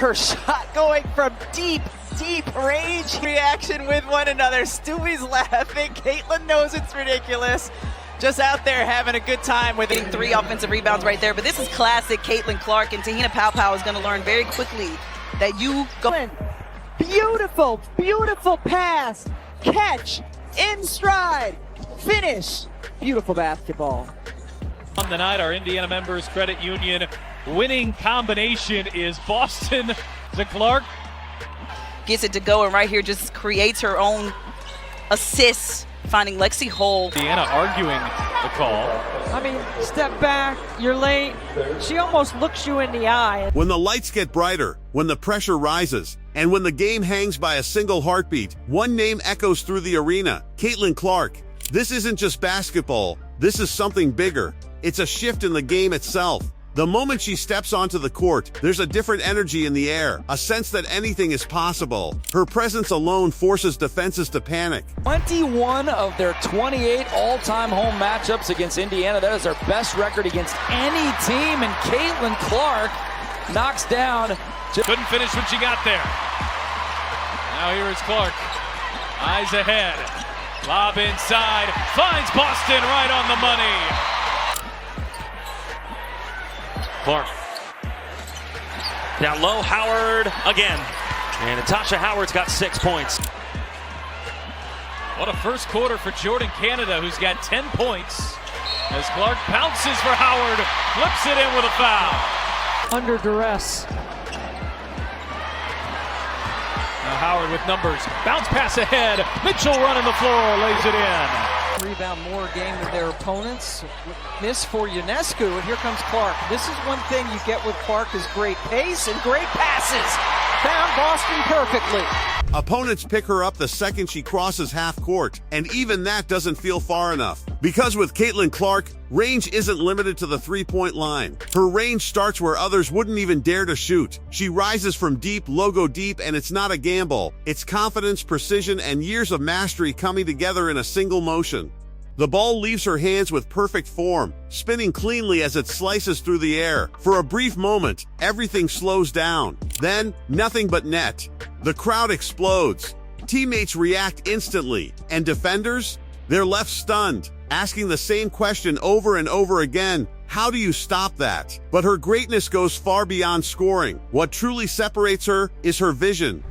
her shot going from deep range. Reaction with one another. Stewie's laughing. Caitlin knows it's ridiculous. Just out there having a good time with it. 3 offensive rebounds right there. But this is classic Caitlin Clark, and Tahina Paopao is going to learn very quickly that you go. Beautiful, beautiful pass. Catch, in stride, finish. Beautiful basketball. On the night, our Indiana Members Credit Union winning combination is Boston to Clark. Gets it to go, and right here just creates her own assist, finding Lexi Hole. Indiana arguing the call. I mean, step back, you're late. She almost looks you in the eye. When the lights get brighter, when the pressure rises, and when the game hangs by a single heartbeat, one name echoes through the arena: Caitlin Clark. This isn't just basketball. This is something bigger. It's a shift in the game itself. The moment she steps onto the court, there's a different energy in the air, a sense that anything is possible. Her presence alone forces defenses to panic. 21 of their 28 all-time home matchups against Indiana. That is their best record against any team, and Caitlin Clark knocks down. Couldn't finish when she got there. Now here is Clark. Eyes ahead. Lob inside. Finds Boston right on the money. Clark. Down low, Howard again. And Natasha Howard's got 6 points. What a first quarter for Jordan Canada, who's got 10 points. As Clark bounces for Howard, flips it in with a foul. Under duress. Now Howard with numbers. Bounce pass ahead. Mitchell running the floor, lays it in. Rebound more game than their opponents. Miss for Ionescu, and here comes Clark. This is one thing you get with Clark is great pace and great passes. Found Boston perfectly. Opponents pick her up the second she crosses half court, and even that doesn't feel far enough. Because with Caitlin Clark, range isn't limited to the three-point line. Her range starts where others wouldn't even dare to shoot. She rises from deep, logo deep, and it's not a gamble. It's confidence, precision, and years of mastery coming together in a single motion. The ball leaves her hands with perfect form, spinning cleanly as it slices through the air. For a brief moment, everything slows down. Then, nothing but net. The crowd explodes. Teammates react instantly, and defenders? They're left stunned, asking the same question over and over again: how do you stop that? But her greatness goes far beyond scoring. What truly separates her is her vision.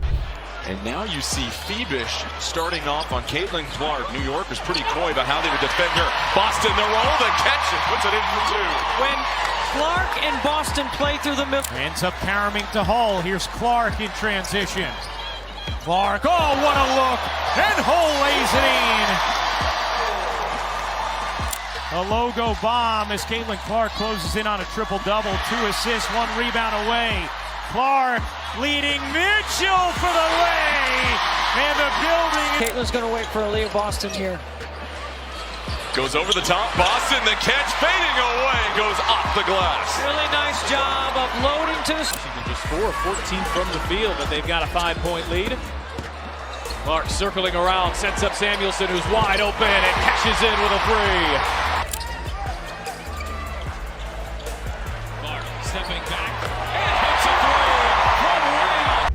And now you see Phoebish starting off on Caitlin Clark. New York is pretty coy about how they would defend her. Boston, the roll, the catch, and puts it in for 2. When Clark and Boston play through the middle. Ends up caroming to Hull. Here's Clark in transition. Clark, oh, what a look! And Hull lays it in. A logo bomb as Caitlin Clark closes in on a triple-double. 2 assists, 1 rebound away. Clark leading Mitchell for the lay, and the building. Caitlin's going to wait for Aaliyah Boston here. Goes over the top. Boston, the catch, fading away, goes off the glass. Really nice job of loading to the. She can just score 14 from the field, but they've got a 5-point lead. Clark circling around, sets up Samuelson, who's wide open, and cashes in with a 3. Clark stepping back.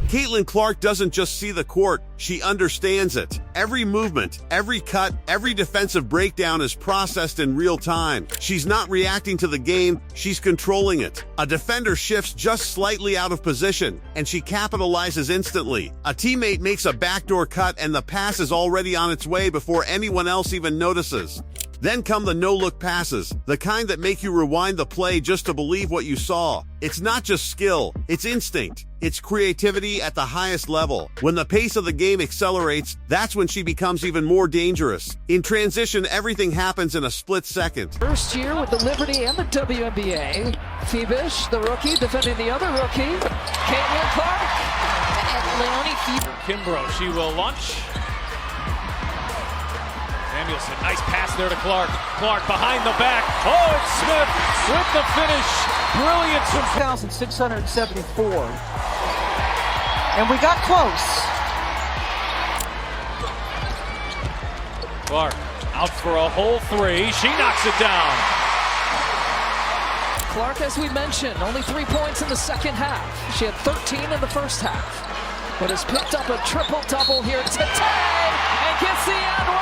Caitlin Clark doesn't just see the court, she understands it. Every movement, every cut, every defensive breakdown is processed in real time. She's not reacting to the game, she's controlling it. A defender shifts just slightly out of position, and she capitalizes instantly. A teammate makes a backdoor cut, and the pass is already on its way before anyone else even notices. Then come the no-look passes, the kind that make you rewind the play just to believe what you saw. It's not just skill, it's instinct. It's creativity at the highest level. When the pace of the game accelerates, that's when she becomes even more dangerous. In transition, everything happens in a split second. First year with the Liberty and the WNBA. Phoebish, the rookie, defending the other rookie. Caitlin Clark. And Leonie Phoebish. Kimbrough, she will launch. Samuelson, nice pass there to Clark. Clark behind the back. Oh, it's Smith with the finish. Brilliant. 1,674. And we got close. Clark out for a whole 3. She knocks it down. Clark, as we mentioned, only 3 points in the second half. She had 13 in the first half, but has picked up a triple-double here today and gets the end one.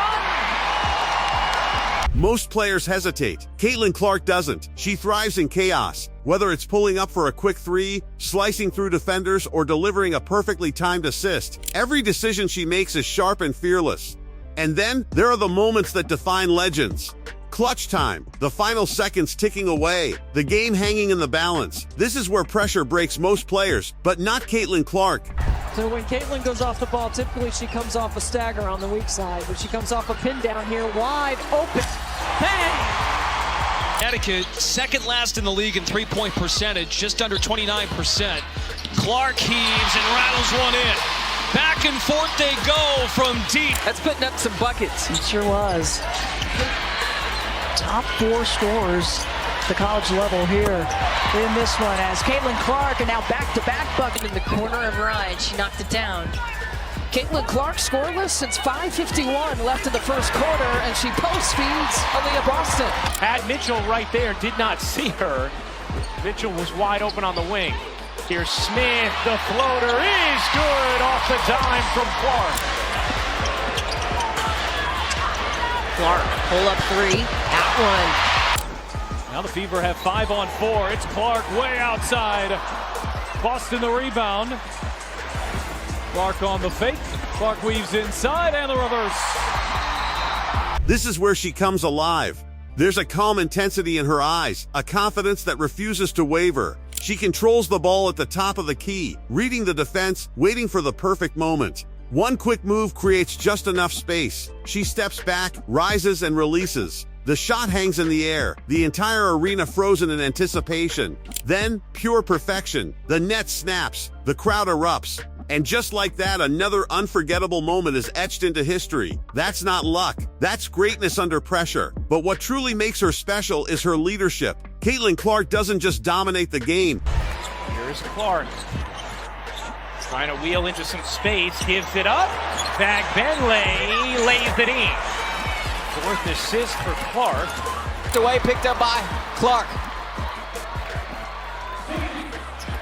Most players hesitate. Caitlin Clark doesn't. She thrives in chaos. Whether it's pulling up for a quick three, slicing through defenders, or delivering a perfectly timed assist, every decision she makes is sharp and fearless. And then, there are the moments that define legends. Clutch time, the final seconds ticking away, the game hanging in the balance. This is where pressure breaks most players, but not Caitlin Clark. So when Caitlin goes off the ball, typically she comes off a stagger on the weak side, but she comes off a pin down here, wide open. Bang! Connecticut, second last in the league in three-point percentage, just under 29%. Clark heaves and rattles one in. Back and forth they go from deep. That's putting up some buckets. It sure was. Top 4 scorers at the college level here in this one as Caitlin Clark, and now back-to-back bucket in the corner of her eye. She knocked it down. Caitlin Clark scoreless since 5:51 left in the first quarter, and she post-feeds Aaliyah Boston. Had Mitchell right there, did not see her. Mitchell was wide open on the wing. Here's Smith, the floater is good off the dime from Clark. Clark, pull up three, out one. Now the Fever have 5 on 4. It's Clark way outside. Boston the rebound. Clark on the fake. Clark weaves inside and the reverse. This is where she comes alive. There's a calm intensity in her eyes, a confidence that refuses to waver. She controls the ball at the top of the key, reading the defense, waiting for the perfect moment. One quick move creates just enough space. She steps back, rises, and releases. The shot hangs in the air, the entire arena frozen in anticipation. Then, pure perfection. The net snaps, the crowd erupts. And just like that, another unforgettable moment is etched into history. That's not luck. That's greatness under pressure. But what truly makes her special is her leadership. Caitlin Clark doesn't just dominate the game. Here's Clark. Trying to wheel into some space, gives it up. Fag Benley lays it in. 4th assist for Clark. Away, picked up by Clark.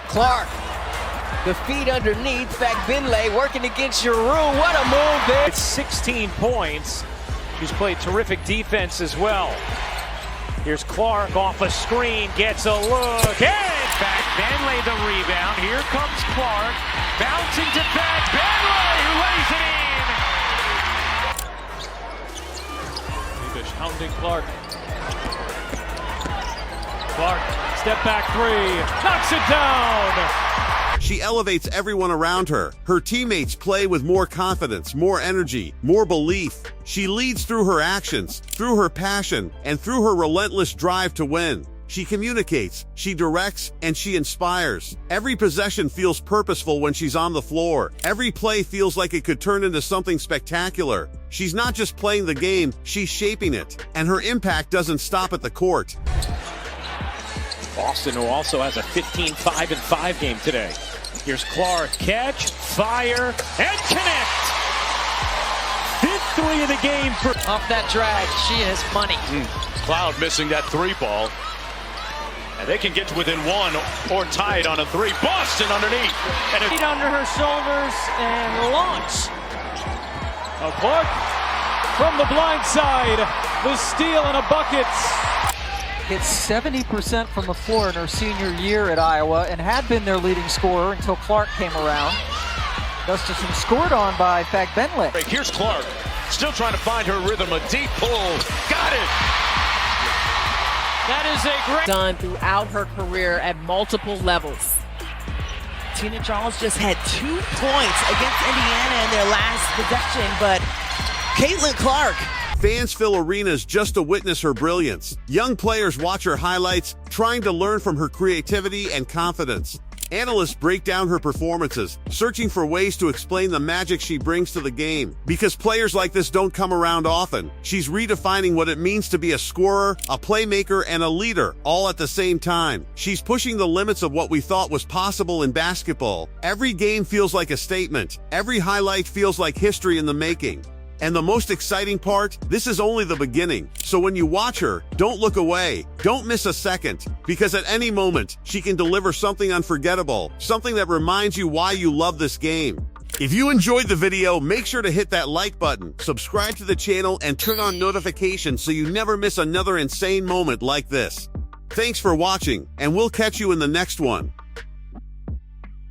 Clark. The feet underneath, Fag-Binley working against Giroux. What a move there. It's 16 points. She's played terrific defense as well. Here's Clark off a screen, gets a look. And Fag-Binley the rebound. Here comes Clark. Bouncing to Fag-Binley, who lays it in. Fevish hounding Clark. Clark, step back three, knocks it down. She elevates everyone around her. Her teammates play with more confidence, more energy, more belief. She leads through her actions, through her passion, and through her relentless drive to win. She communicates, she directs, and she inspires. Every possession feels purposeful when she's on the floor. Every play feels like it could turn into something spectacular. She's not just playing the game, she's shaping it. And her impact doesn't stop at the court. Boston, who also has a 15-5-5 game today. Here's Clark, catch, fire, and connect. 5th three of the game. Off that drag, she is money. Cloud missing that 3 ball. And they can get to within 1 or tied on a 3. Boston underneath. And Feet under her shoulders and launch. Clark from the blind side. The steal and a bucket. Hit 70% from the floor in her senior year at Iowa and had been their leading scorer until Clark came around. Gustafson scored on by Fag-Benley. here's Clark. Still trying to find her rhythm. A deep pull. Got it. That is a great Done throughout her career at multiple levels. Tina Charles just had 2 points against Indiana in their last possession, but Caitlin Clark. Fans fill arenas just to witness her brilliance. Young players watch her highlights, trying to learn from her creativity and confidence. Analysts break down her performances, searching for ways to explain the magic she brings to the game. Because players like this don't come around often, she's redefining what it means to be a scorer, a playmaker, and a leader, all at the same time. She's pushing the limits of what we thought was possible in basketball. Every game feels like a statement. Every highlight feels like history in the making. And the most exciting part, this is only the beginning. So when you watch her, don't look away. Don't miss a second, because at any moment, she can deliver something unforgettable, something that reminds you why you love this game. If you enjoyed the video, make sure to hit that like button, subscribe to the channel, and turn on notifications so you never miss another insane moment like this. Thanks for watching, and we'll catch you in the next one.